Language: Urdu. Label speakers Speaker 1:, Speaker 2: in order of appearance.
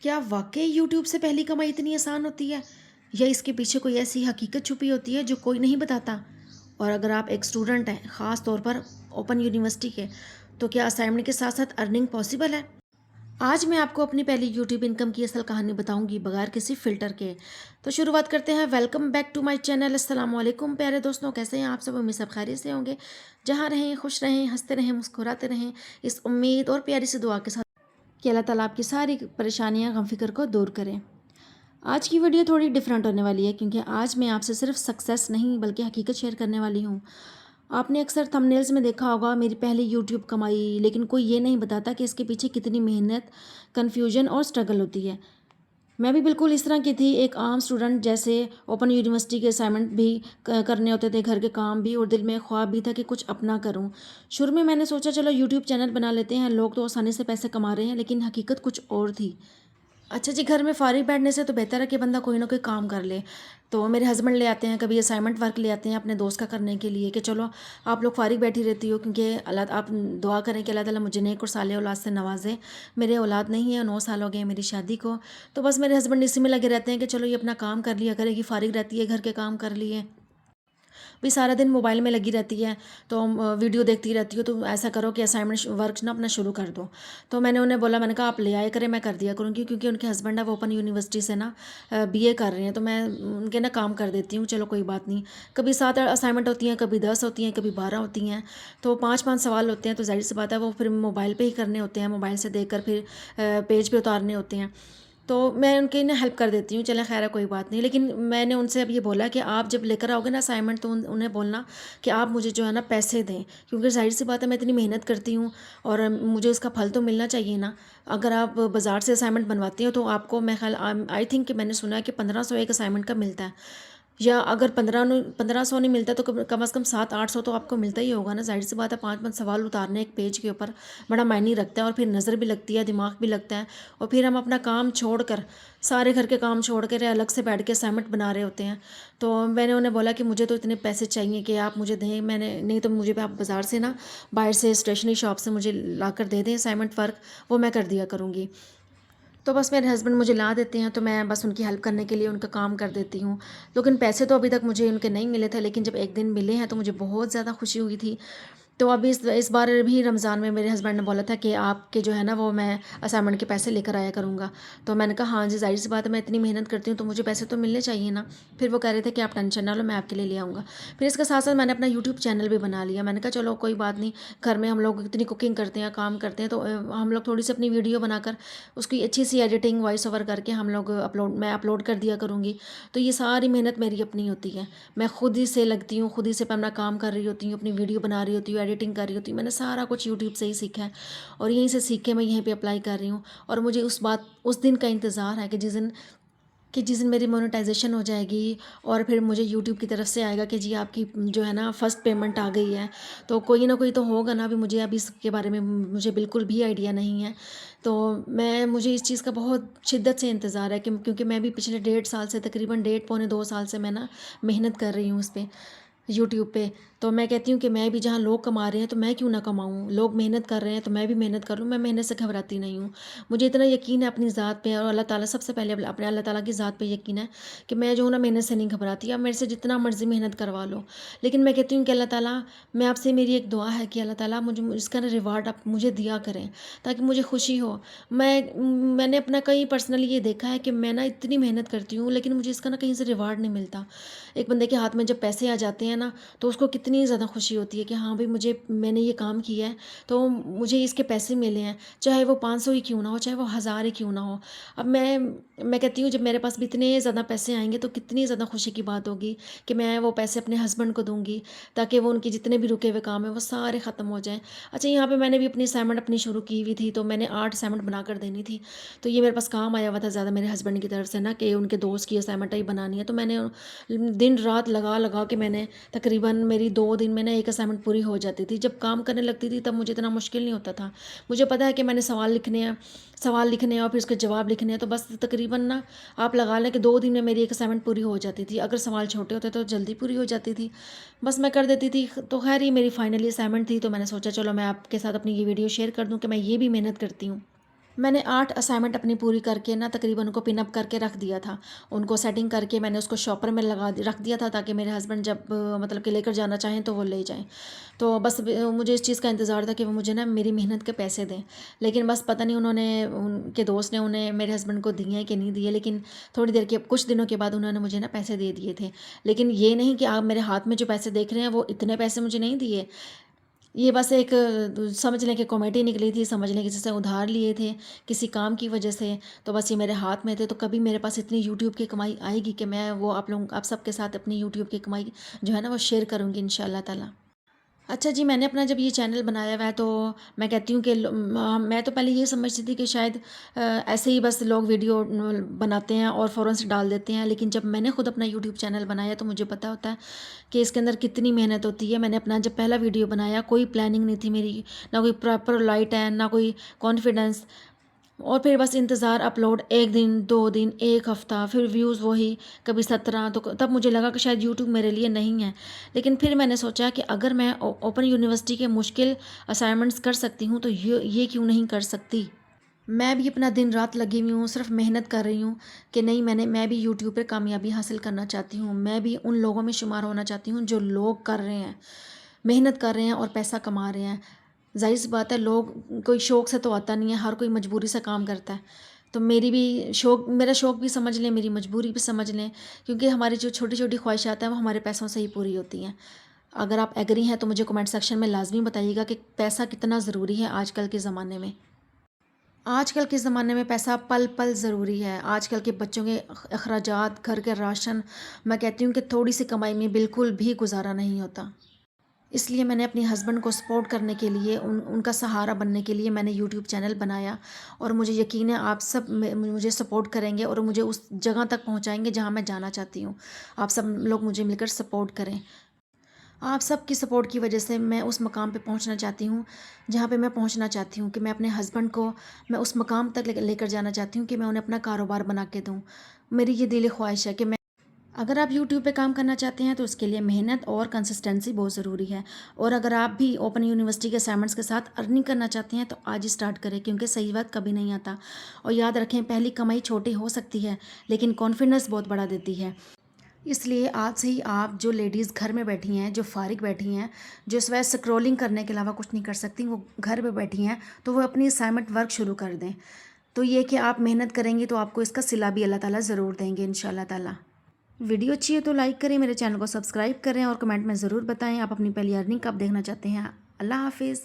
Speaker 1: کیا واقعی یوٹیوب سے پہلی کمائی اتنی آسان ہوتی ہے، یا اس کے پیچھے کوئی ایسی حقیقت چھپی ہوتی ہے جو کوئی نہیں بتاتا؟ اور اگر آپ ایک اسٹوڈنٹ ہیں، خاص طور پر اوپن یونیورسٹی کے، تو کیا اسائنمنٹ کے ساتھ ساتھ ارننگ پاسبل ہے؟ آج میں آپ کو اپنی پہلی یوٹیوب انکم کی اصل کہانی بتاؤں گی، بغیر کسی فلٹر کے۔ تو شروعات کرتے ہیں۔ Welcome back to my channel. السلام علیکم پیارے دوستوں، کیسے ہیں آپ سب؟ امید سب خیریت سے ہوں گے۔ جہاں رہیں خوش رہیں، ہنستے رہیں، مسکراتے رہیں، اس امید اور پیاری سی دعا کے ساتھ کہ اللہ تعالیٰ آپ کی ساری پریشانیاں، غم فکر کو دور کریں۔ آج کی ویڈیو تھوڑی ڈیفرنٹ ہونے والی ہے، کیونکہ آج میں آپ سے صرف سکسیس نہیں بلکہ حقیقت شیئر کرنے والی ہوں۔ آپ نے اکثر تھمبنیلز میں دیکھا ہوگا میری پہلی یوٹیوب کمائی، لیکن کوئی یہ نہیں بتاتا کہ اس کے پیچھے کتنی محنت، کنفیوژن اور سٹرگل ہوتی ہے۔ میں بھی بالکل اس طرح کی تھی، ایک عام اسٹوڈنٹ جیسے۔ اوپن یونیورسٹی کے اسائنمنٹ بھی کرنے ہوتے تھے، گھر کے کام بھی، اور دل میں خواب بھی تھا کہ کچھ اپنا کروں۔ شروع میں نے سوچا چلو یوٹیوب چینل بنا لیتے ہیں، لوگ تو آسانی سے پیسے کما رہے ہیں، لیکن حقیقت کچھ اور تھی۔ اچھا جی، گھر میں فارغ بیٹھنے سے تو بہتر ہے کہ بندہ کوئی نہ کوئی کام کر لے۔ تو میرے ہسبینڈ لے آتے ہیں کبھی اسائنمنٹ ورک لے آتے ہیں اپنے دوست کا کرنے کے لیے، کہ چلو آپ لوگ فارغ بیٹھی رہتی ہو، کیونکہ آپ دعا کریں کہ اللہ تعالیٰ مجھے نیک اور صالح اولاد سے نوازے۔ میرے اولاد نہیں ہے، 9 سال ہو گئے ہیں میری شادی کو، تو بس میرے ہسبینڈ اسی میں لگے رہتے ہیں کہ چلو یہ اپنا کام کر لیا کرے گی، فارغ رہتی ہے، گھر کے کام کر لیے، بھی سارا دن موبائل میں لگی رہتی ہے تو ویڈیو دیکھتی رہتی ہو، تو ایسا کرو کہ اسائنمنٹ ورک نا اپنا شروع کر دو۔ تو میں نے انہیں بولا، میں نے کہا آپ لے آئے کریں، میں کر دیا کروں گی، کیونکہ ان کے ہسبینڈ ہے وہ اوپن یونیورسٹی سے نا BA کر رہے ہیں، تو میں ان کے نا کام کر دیتی ہوں، چلو کوئی بات نہیں۔ کبھی 7 اسائنمنٹ ہوتی ہیں، کبھی 10 ہوتی ہیں، کبھی 12 ہوتی ہیں، تو 5 سوال ہوتے ہیں، تو ظاہر سی بات ہے وہ پھر موبائل پہ ہی کرنے ہوتے ہیں، موبائل سے دیکھ کر پھر پیج پہ اتارنے ہوتے ہیں، تو میں ان کی نا ہیلپ کر دیتی ہوں، چلیں خیر ہے کوئی بات نہیں۔ لیکن میں نے ان سے اب یہ بولا کہ آپ جب لے کر آؤ گے نا اسائنمنٹ، تو انہیں بولنا کہ آپ مجھے جو ہے نا پیسے دیں، کیونکہ ظاہر سی بات ہے میں اتنی محنت کرتی ہوں اور مجھے اس کا پھل تو ملنا چاہیے نا۔ اگر آپ بازار سے اسائنمنٹ بنواتی ہو تو آپ کو، میں خیال آئی تھنک کہ میں نے سنا ہے کہ 1500 ایک اسائنمنٹ کا ملتا ہے، یا اگر 1500 نہیں ملتا تو کم از کم 700-800 تو آپ کو ملتا ہی ہوگا نا۔ ظاہر سی بات ہے 5 سوال اتارنے ایک پیج کے اوپر بڑا معنی رکھتا ہے، اور پھر نظر بھی لگتی ہے، دماغ بھی لگتا ہے، اور پھر ہم اپنا کام چھوڑ کر، سارے گھر کے کام چھوڑ کر الگ سے بیٹھ کے اسائنمنٹ بنا رہے ہوتے ہیں۔ تو میں نے انہیں بولا کہ مجھے تو اتنے پیسے چاہیے کہ آپ مجھے دیں، میں نے نہیں تو مجھے آپ بازار سے نا، باہر سے اسٹیشنری شاپ سے مجھے لا کر دے دیں اسائنمنٹ ورک، وہ میں کر دیا کروں گی۔ تو بس میرے ہسبینڈ مجھے لا دیتے ہیں، تو میں بس ان کی ہیلپ کرنے کے لیے ان کا کام کر دیتی ہوں۔ لیکن پیسے تو ابھی تک مجھے ان کے نہیں ملے تھے، لیکن جب ایک دن ملے ہیں تو مجھے بہت زیادہ خوشی ہوئی تھی۔ تو ابھی اس بار بھی رمضان میں میرے ہسبینڈ نے بولا تھا کہ آپ کے جو ہے نا وہ میں اسائنمنٹ کے پیسے لے کر آیا کروں گا، تو میں نے کہا ہاں جی، ظاہر سی بات ہے میں اتنی محنت کرتی ہوں تو مجھے پیسے تو ملنے چاہیے نا۔ پھر وہ کہہ رہے تھے کہ آپ ٹینشن نہ لو، میں آپ کے لیے لے آؤں گا۔ پھر اس کے ساتھ ساتھ میں نے اپنا یوٹیوب چینل بھی بنا لیا۔ میں نے کہا چلو کوئی بات نہیں، گھر میں ہم لوگ اتنی کوکنگ کرتے ہیں، کام کرتے ہیں، تو ہم لوگ تھوڑی سی اپنی ویڈیو بنا کر اس کی اچھی سی ایڈیٹنگ، وائس اوور کر کے ہم لوگ میں اپلوڈ کر دیا کروں گی۔ تو یہ ساری محنت میری اپنی ہوتی ہے، میں خود ہی سے لگتی ہوں، خود ہی سے اپنا کام کر رہی ہوتی ہوں، اپنی ویڈیو بنا رہی ہوتی ہوں، ایڈیٹنگ کر رہی ہوتی ہوں۔ میں نے سارا کچھ یوٹیوب سے ہی سیکھا ہے، اور یہیں سے سیکھ کے میں یہیں پہ اپلائی کر رہی ہوں۔ اور مجھے اس دن کا انتظار ہے کہ جس دن میری مونیٹائزیشن ہو جائے گی، اور پھر مجھے یوٹیوب کی طرف سے آئے گا کہ جی آپ کی جو ہے نا فرسٹ پیمنٹ آ گئی ہے، تو کوئی نہ کوئی تو ہوگا نا۔ ابھی مجھے ابھی اس کے بارے میں مجھے بالکل بھی آئیڈیا نہیں ہے، تو مجھے اس چیز کا بہت شدت سے انتظار ہے، کیونکہ میں بھی پچھلے 1.5 سال سے، تقریباً 1.5 پونے 2 سال سے میں نا محنت کر رہی ہوں اس پہ، یوٹیوب پہ۔ تو میں کہتی ہوں کہ میں بھی، جہاں لوگ کما رہے ہیں تو میں کیوں نہ کماؤں، لوگ محنت کر رہے ہیں تو میں بھی محنت کر لوں۔ میں محنت سے گھبراتی نہیں ہوں، مجھے اتنا یقین ہے اپنی ذات پہ، اور اللہ تعالیٰ سب سے پہلے اپنے اللہ تعالیٰ کی ذات پہ یقین ہے کہ میں جو ہوں نا محنت سے نہیں گھبراتی۔ اب میرے سے جتنا مرضی محنت کروا لو، لیکن میں کہتی ہوں کہ اللہ تعالیٰ، میں آپ سے میری ایک دعا ہے کہ اللہ تعالیٰ مجھے اس کا ریوارڈ آپ مجھے دیا کریں، تاکہ مجھے خوشی ہو۔ میں نے اپنا کہیں پرسنلی یہ دیکھا ہے کہ میں نا اتنی محنت کرتی ہوں، لیکن مجھے اس کا نا کہیں سے ریوارڈ نہیں ملتا۔ ایک بندے کے ہاتھ میں جب پیسے آ جاتے ہیں نا، تو اس کو کتنی زیادہ خوشی ہوتی ہے کہ ہاں بھائی میں نے یہ کام کیا ہے تو مجھے اس کے پیسے ملے ہیں، چاہے وہ 500 ہی کیوں نہ ہو، چاہے وہ 1000 ہی کیوں نہ ہو۔ اب میں کہتی ہوں جب میرے پاس بھی اتنے زیادہ پیسے آئیں گے تو کتنی زیادہ خوشی کی بات ہوگی کہ میں وہ پیسے اپنے ہسبینڈ کو دوں گی، تاکہ وہ ان کے جتنے بھی رکے ہوئے کام ہیں وہ سارے ختم ہو جائیں۔ اچھا، یہاں پہ میں نے بھی اپنی اسائنمنٹ اپنی شروع کی ہوئی تھی، تو میں نے 8 اسائنمنٹ بنا کر دینی تھی، تو یہ میرے پاس کام آیا ہوا تھا زیادہ میرے ہسبینڈ کی طرف سے نا، کہ ان کے دوست کی اسائنمنٹ ہی بنانی ہے، تو میں نے دن رات لگا کے میں نے تقریباً میری 2 دن میں نا ایک اسائنمنٹ پوری ہو جاتی تھی۔ جب کام کرنے لگتی تھی تب مجھے اتنا مشکل نہیں ہوتا تھا، مجھے پتہ ہے کہ میں نے سوال لکھنے ہیں اور پھر اس کے جواب لکھنے ہیں، تو بس تقریباً نا آپ لگا لیں کہ 2 دن میں میری ایک اسائنمنٹ پوری ہو جاتی تھی۔ اگر سوال چھوٹے ہوتے تو جلدی پوری ہو جاتی تھی، بس میں کر دیتی تھی۔ تو خیر یہ میری فائنلی اسائنمنٹ تھی، تو میں نے سوچا چلو میں آپ کے ساتھ اپنی یہ ویڈیو شیئر کر دوں کہ میں یہ بھی محنت کرتی ہوں۔ میں نے 8 اسائنمنٹ اپنی پوری کر کے نا تقریباً ان کو پن اپ کر کے رکھ دیا تھا، ان کو سیٹنگ کر کے میں نے اس کو شاپر میں رکھ دیا تھا تاکہ میرے ہسبینڈ جب مطلب کہ لے کر جانا چاہیں تو وہ لے جائیں۔ تو بس مجھے اس چیز کا انتظار تھا کہ وہ مجھے نا میری محنت کے پیسے دیں، لیکن بس پتہ نہیں انہوں نے ان کے دوست نے انہیں میرے ہسبینڈ کو دیے ہیں کہ نہیں دیے، لیکن تھوڑی دیر کے کچھ دنوں کے بعد انہوں نے مجھے نا پیسے دے دیے تھے۔ لیکن یہ نہیں کہ آپ میرے ہاتھ میں جو پیسے دیکھ رہے ہیں وہ اتنے پیسے مجھے نہیں دیے، یہ بس ایک سمجھ لیں کہ کامیڈی نکلی تھی، سمجھ لیں کسی سے ادھار لیے تھے کسی کام کی وجہ سے، تو بس یہ میرے ہاتھ میں تھے۔ تو کبھی میرے پاس اتنی یوٹیوب کی کمائی آئے گی کہ میں وہ آپ سب کے ساتھ اپنی یوٹیوب کی کمائی جو ہے نا وہ شیئر کروں گی انشاءاللہ تعالی۔ اچھا جی، میں نے اپنا جب یہ چینل بنایا ہوا ہے تو میں کہتی ہوں کہ میں تو پہلے یہ سمجھتی تھی کہ شاید ایسے ہی بس لوگ ویڈیو بناتے ہیں اور فوراً سے ڈال دیتے ہیں، لیکن جب میں نے خود اپنا یوٹیوب چینل بنایا تو مجھے پتہ ہوتا ہے کہ اس کے اندر کتنی محنت ہوتی ہے۔ میں نے اپنا جب پہلا ویڈیو بنایا کوئی پلاننگ نہیں تھی میری، نہ کوئی پراپر لائٹ ہے، نہ کوئی کانفیڈنس، اور پھر بس انتظار، اپلوڈ 1 دن 2 دن 1 ہفتہ، پھر ویوز وہی کبھی 17، تو تب مجھے لگا کہ شاید یوٹیوب میرے لیے نہیں ہے۔ لیکن پھر میں نے سوچا کہ اگر میں اوپن یونیورسٹی کے مشکل اسائنمنٹس کر سکتی ہوں تو یہ کیوں نہیں کر سکتی۔ میں بھی اپنا دن رات لگی ہوئی ہوں، صرف محنت کر رہی ہوں کہ نہیں، میں بھی یوٹیوب پہ کامیابی حاصل کرنا چاہتی ہوں، میں بھی ان لوگوں میں شمار ہونا چاہتی ہوں جو لوگ کر رہے ہیں، محنت کر رہے ہیں اور پیسہ کما رہے ہیں۔ ظاہر سی بات ہے، لوگ کوئی شوق سے تو آتا نہیں ہے، ہر کوئی مجبوری سے کام کرتا ہے۔ تو میرا شوق بھی سمجھ لیں، میری مجبوری بھی سمجھ لیں، کیونکہ ہماری جو چھوٹی چھوٹی خواہشات ہیں وہ ہمارے پیسوں سے ہی پوری ہوتی ہیں۔ اگر آپ ایگری ہیں تو مجھے کمنٹ سیکشن میں لازمی بتائیے گا کہ پیسہ کتنا ضروری ہے آج کل کے زمانے میں۔ آج کل کے زمانے میں پیسہ پل پل ضروری ہے۔ آج کل کے بچوں کے اخراجات، گھر کے راشن، میں کہتی ہوں کہ تھوڑی سی کمائی میں بالکل بھی گزارا نہیں ہوتا۔ اس لیے میں نے اپنی ہسبینڈ کو سپورٹ کرنے کے لیے، ان کا سہارا بننے کے لیے میں نے یوٹیوب چینل بنایا، اور مجھے یقین ہے آپ سب مجھے سپورٹ کریں گے اور مجھے اس جگہ تک پہنچائیں گے جہاں میں جانا چاہتی ہوں۔ آپ سب لوگ مجھے مل کر سپورٹ کریں۔ آپ سب کی سپورٹ کی وجہ سے میں اس مقام پہ پہنچنا چاہتی ہوں جہاں پہ میں پہنچنا چاہتی ہوں، کہ میں اپنے ہسبینڈ کو میں اس مقام تک لے کر جانا چاہتی ہوں کہ میں انہیں اپنا کاروبار بنا کے دوں۔ میری یہ دلی خواہش ہے کہ اگر آپ یوٹیوب پہ کام کرنا چاہتے ہیں تو اس کے لیے محنت اور کنسسٹنسی بہت ضروری ہے، اور اگر آپ بھی اوپن یونیورسٹی کے اسائنمنٹس کے ساتھ ارننگ کرنا چاہتے ہیں تو آج ہی سٹارٹ کریں، کیونکہ صحیح وقت کبھی نہیں آتا۔ اور یاد رکھیں، پہلی کمائی چھوٹی ہو سکتی ہے لیکن کانفیڈنس بہت بڑا دیتی ہے۔ اس لیے آج سے ہی آپ جو لیڈیز گھر میں بیٹھی ہیں، جو فارغ بیٹھی ہیں، جو اس وقت اسکرولنگ کرنے کے علاوہ کچھ نہیں کر سکتی، وہ گھر پہ بیٹھی ہیں، تو وہ اپنی اسائنمنٹ ورک شروع کر دیں۔ تو یہ کہ آپ محنت کریں گی تو آپ کو اس کا صلہ بھی اللہ تعالیٰ ضرور دیں گے انشاءاللہ تعالیٰ۔ ویڈیو اچھی ہے تو لائک کریں، میرے چینل کو سبسکرائب کریں، اور کمنٹ میں ضرور بتائیں آپ اپنی پہلی ارننگ کب دیکھنا چاہتے ہیں۔ اللہ حافظ۔